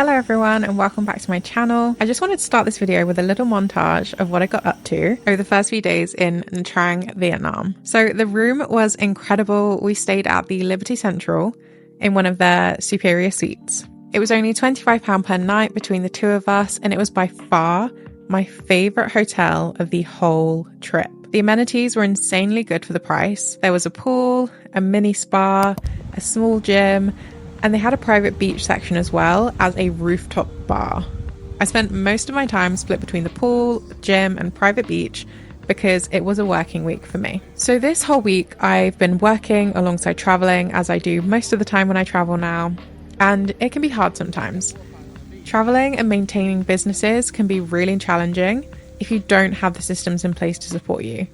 Hello everyone and welcome back to my channel. I just wanted to start this video with a little montage of what I got up to over the first few days in Nha Trang, Vietnam. So the room was incredible. We stayed at the Liberty Central in one of their superior suites. It was only £25 per night between the two of us, and it was by far my favourite hotel of the whole trip. The amenities were insanely good for the price. There was a pool, a mini spa, a small gym, and they had a private beach section as well as a rooftop bar. I spent most of my time split between the pool, gym, and private beach because it was a working week for me. So this whole week I've been working alongside traveling, as I do most of the time when I travel now, and it can be hard sometimes. Traveling and maintaining businesses can be really challenging if you don't have the systems in place to support you.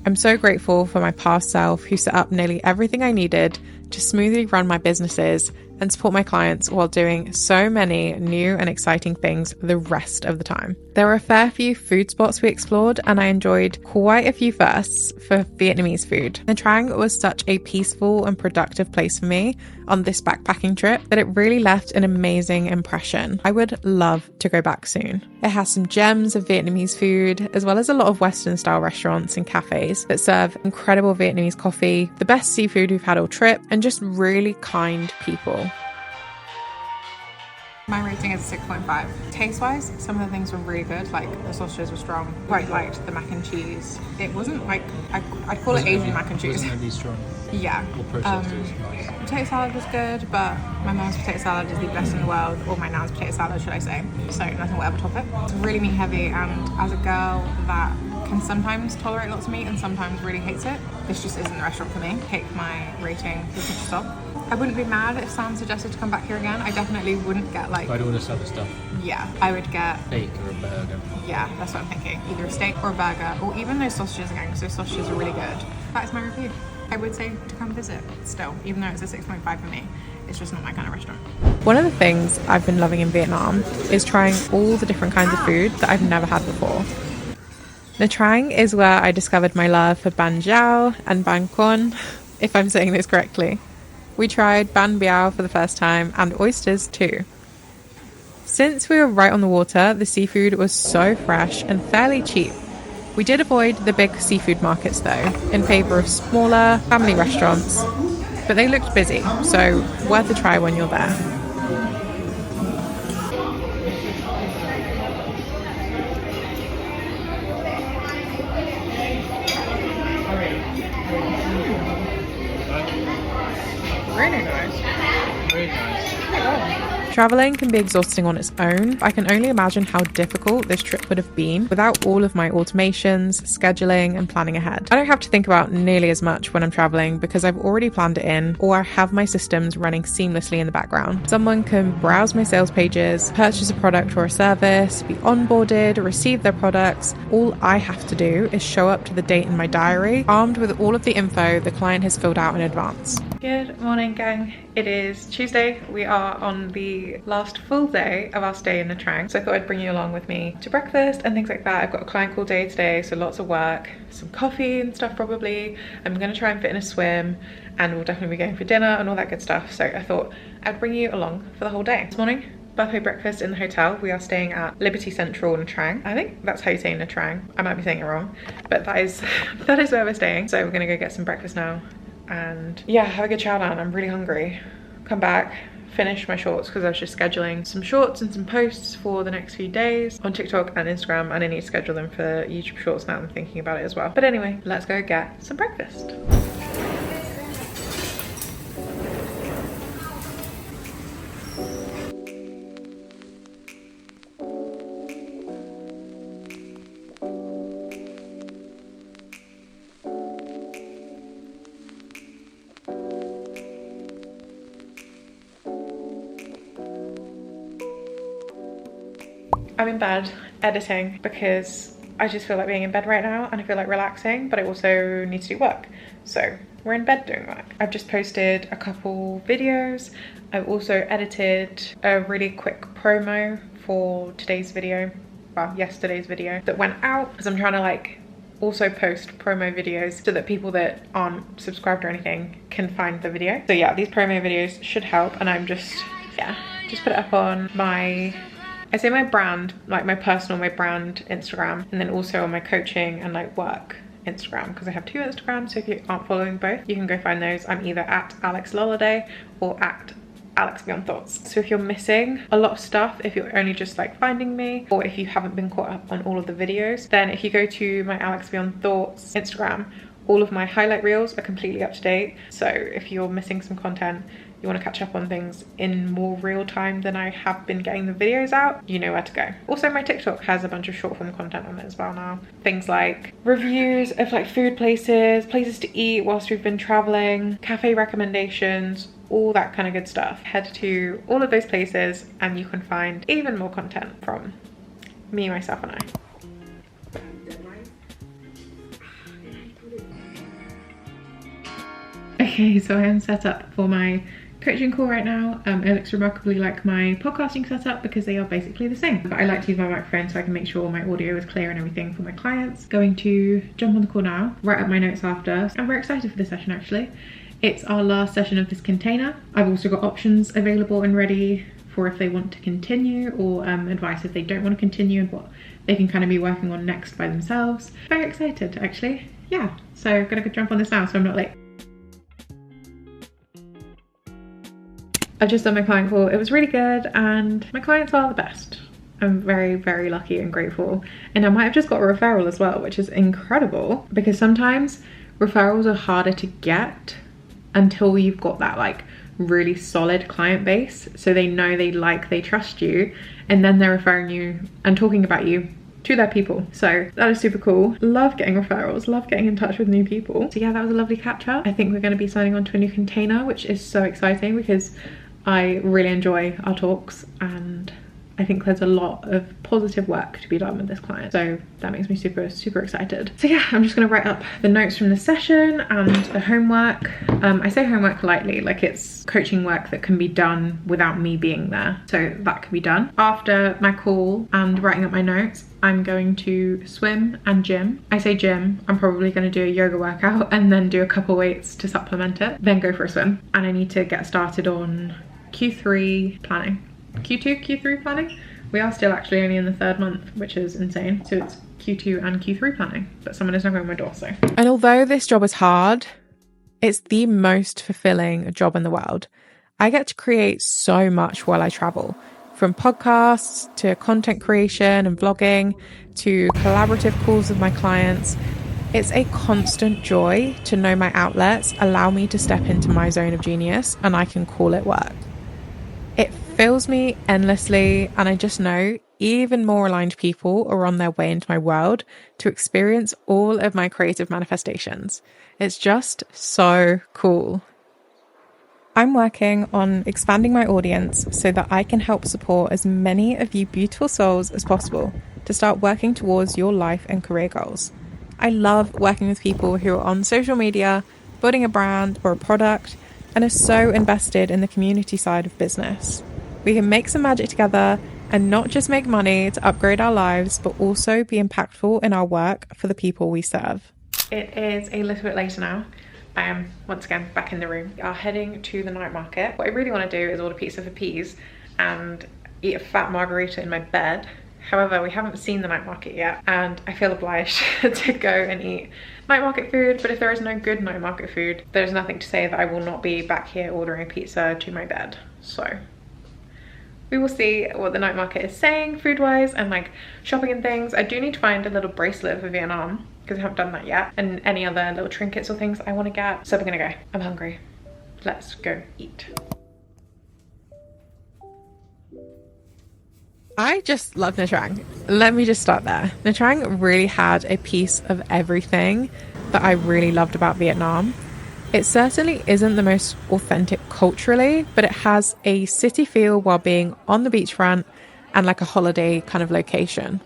I'm so grateful for my past self who set up nearly everything I needed to smoothly run my businesses and support my clients while doing so many new and exciting things the rest of the time. There were a fair few food spots we explored, and I enjoyed quite a few firsts for Vietnamese food. Nha Trang was such a peaceful and productive place for me on this backpacking trip that it really left an amazing impression. I would love to go back soon. It has some gems of Vietnamese food, as well as a lot of Western style restaurants and cafes that serve incredible Vietnamese coffee, the best seafood we've had all trip, and just really kind people. My rating is 6.5. Taste-wise, some of the things were really good, like the sausages were strong. Quite liked the mac and cheese. It wasn't like, I'd call it Asian mac and cheese. Wasn't really strong. Yeah. Or processed, it was nice. Potato salad was good, but my mum's potato salad is the best in the world, or my nan's potato salad, should I say. So nothing will ever top it. It's really meat heavy, and as a girl that can sometimes tolerate lots of meat and sometimes really hates it, this just isn't the restaurant for me. Take my rating with a pinch of salt. I wouldn't be mad if Sam suggested to come back here again. I definitely wouldn't get like... I'd order some other stuff. Yeah, I would get... Steak or a burger. Yeah, that's what I'm thinking. Either a steak or a burger, or even those sausages again, because those sausages are really good. That is my review. I would say to come visit still, even though it's a 6.5 for me. It's just not my kind of restaurant. One of the things I've been loving in Vietnam is trying all the different kinds of food that I've never had before. Nha Trang is where I discovered my love for Banh Xeo and Banh Con, if I'm saying this correctly. We tried Banh Xeo for the first time, and oysters too. Since we were right on the water, the seafood was so fresh and fairly cheap. We did avoid the big seafood markets though, in favour of smaller family restaurants, but they looked busy, so worth a try when you're there. Really nice. Very nice. Traveling can be exhausting on its own. I can only imagine how difficult this trip would have been without all of my automations, scheduling, and planning ahead. I don't have to think about nearly as much when I'm traveling because I've already planned it in, or I have my systems running seamlessly in the background. Someone can browse my sales pages, purchase a product or a service, be onboarded, receive their products. All I have to do is show up to the date in my diary, armed with all of the info the client has filled out in advance. Good morning, gang. It is Tuesday. We are on the last full day of our stay in Nha Trang, so I thought I'd bring you along with me to breakfast and things like that. I've got a client call day today, so lots of work, some coffee and stuff probably. I'm gonna try and fit in a swim, and we'll definitely be going for dinner and all that good stuff, so I thought I'd bring you along for the whole day. This morning, buffet breakfast in the hotel. We are staying at Liberty Central Nha Trang. I think that's how you say Nha Trang. I might be saying it wrong, but that is where we're staying. So we're gonna go get some breakfast now and yeah, have a good chow down. I'm really hungry. Come back, finish my shorts because I was just scheduling some shorts and some posts for the next few days on TikTok and Instagram, and I need to schedule them for YouTube shorts now. I'm thinking about it as well. But anyway, let's go get some breakfast. I'm in bed editing because I just feel like being in bed right now and I feel like relaxing, but I also need to do work. So we're in bed doing work. I've just posted a couple videos. I've also edited a really quick promo for today's video, well, yesterday's video that went out, because I'm trying to like also post promo videos so that people that aren't subscribed or anything can find the video. So yeah, these promo videos should help, and I'm just Yeah, just put it up on my, I say my brand, like my personal, my brand Instagram, and then also on my coaching and like work Instagram, because I have 2 Instagrams. So if you aren't following both, you can go find those. I'm either at Ololade or at Alex Beyond Thoughts. So if you're missing a lot of stuff, if you're only just like finding me, or if you haven't been caught up on all of the videos, then if you go to my Alex Beyond Thoughts Instagram, all of my highlight reels are completely up to date. So if you're missing some content, you want to catch up on things in more real time than I have been getting the videos out, you know where to go. Also, my TikTok has a bunch of short form content on it as well now. Things like reviews of like food places, places to eat whilst we've been traveling, cafe recommendations, all that kind of good stuff. Head to all of those places and you can find even more content from me, myself and I. Okay, so I am set up for my coaching call right now. It looks remarkably like my podcasting setup because they are basically the same. But I like to use my microphone so I can make sure my audio is clear and everything for my clients. Going to jump on the call now, write up my notes after. I'm very excited for this session actually. It's our last session of this container. I've also got options available and ready for if they want to continue, or advice if they don't want to continue and what they can kind of be working on next by themselves. Very excited actually. Yeah, so I'm gonna go jump on this now so I'm not late. I've just done my client call. It was really good and my clients are the best. I'm very, very lucky and grateful. And I might have just got a referral as well, which is incredible because sometimes referrals are harder to get until you've got that like really solid client base. So they know, they trust you, and then they're referring you and talking about you to their people. So that is super cool. Love getting referrals, love getting in touch with new people. So yeah, that was a lovely catch up. I think we're going to be signing on to a new container, which is so exciting because I really enjoy our talks and I think there's a lot of positive work to be done with this client. So that makes me super, super excited. So yeah, I'm just gonna write up the notes from the session and the homework. I say homework lightly, like it's coaching work that can be done without me being there. So that can be done. After my call and writing up my notes, I'm going to swim and gym. I say gym, I'm probably gonna do a yoga workout and then do a couple weights to supplement it, then go for a swim. And I need to get started on Q3 planning. Q2, Q3 planning. We are still actually only in the 3rd month, which is insane. So it's Q2 and Q3 planning, but someone is knocking on my door, so. And although this job is hard, it's the most fulfilling job in the world. I get to create so much while I travel, from podcasts to content creation and vlogging to collaborative calls with my clients. It's a constant joy to know my outlets allow me to step into my zone of genius and I can call it work. It fills me endlessly, and I just know even more aligned people are on their way into my world to experience all of my creative manifestations. It's just so cool. I'm working on expanding my audience so that I can help support as many of you beautiful souls as possible to start working towards your life and career goals. I love working with people who are on social media, building a brand or a product, and are so invested in the community side of business. We can make some magic together and not just make money to upgrade our lives, but also be impactful in our work for the people we serve. It is a little bit later now. I am once again back in the room. We are heading to the night market. What I really want to do is order pizza for peas and eat a fat margarita in my bed. However, we haven't seen the night market yet and I feel obliged to go and eat night market food, but if there is no good night market food, there's nothing to say that I will not be back here ordering pizza to my bed. So we will see what the night market is saying food-wise and like shopping and things. I do need to find a little bracelet for Vietnam because I haven't done that yet, and any other little trinkets or things I want to get. So we're gonna go. I'm hungry. Let's go eat. I just love Nha Trang. Let me just start there. Nha Trang really had a piece of everything that I really loved about Vietnam. It certainly isn't the most authentic culturally, but it has a city feel while being on the beachfront and like a holiday kind of location.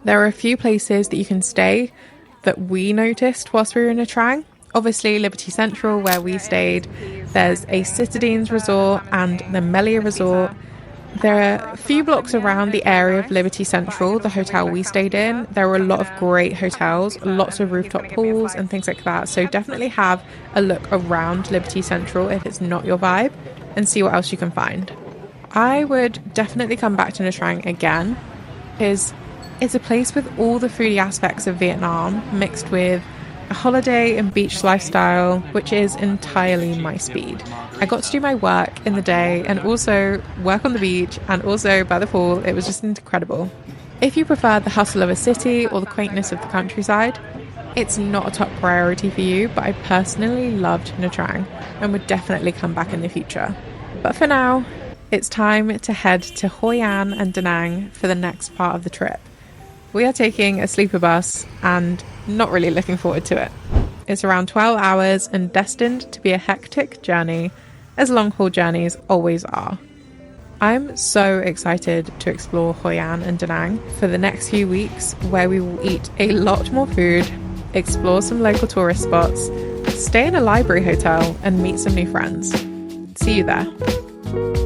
There are a few places that you can stay that we noticed whilst we were in Nha Trang. Obviously Liberty Central where we stayed, there's a Citadines resort and the Melia resort. There are a few blocks around the area of Liberty Central, the hotel we stayed in. There were a lot of great hotels, lots of rooftop pools and things like that. So definitely have a look around Liberty Central if it's not your vibe and see what else you can find. I would definitely come back to Nha Trang again, because it's a place with all the foodie aspects of Vietnam mixed with a holiday and beach lifestyle, which is entirely my speed. I got to do my work in the day and also work on the beach and also by the pool. It was just incredible. If you prefer the hustle of a city or the quaintness of the countryside, it's not a top priority for you, but I personally loved Nha Trang and would definitely come back in the future. But for now, it's time to head to Hoi An and Da Nang for the next part of the trip. We are taking a sleeper bus and not really looking forward to it. It's around 12 hours and destined to be a hectic journey, as long-haul journeys always are. I'm so excited to explore Hoi An and Da Nang for the next few weeks, where we will eat a lot more food, explore some local tourist spots, stay in a library hotel and meet some new friends. See you there.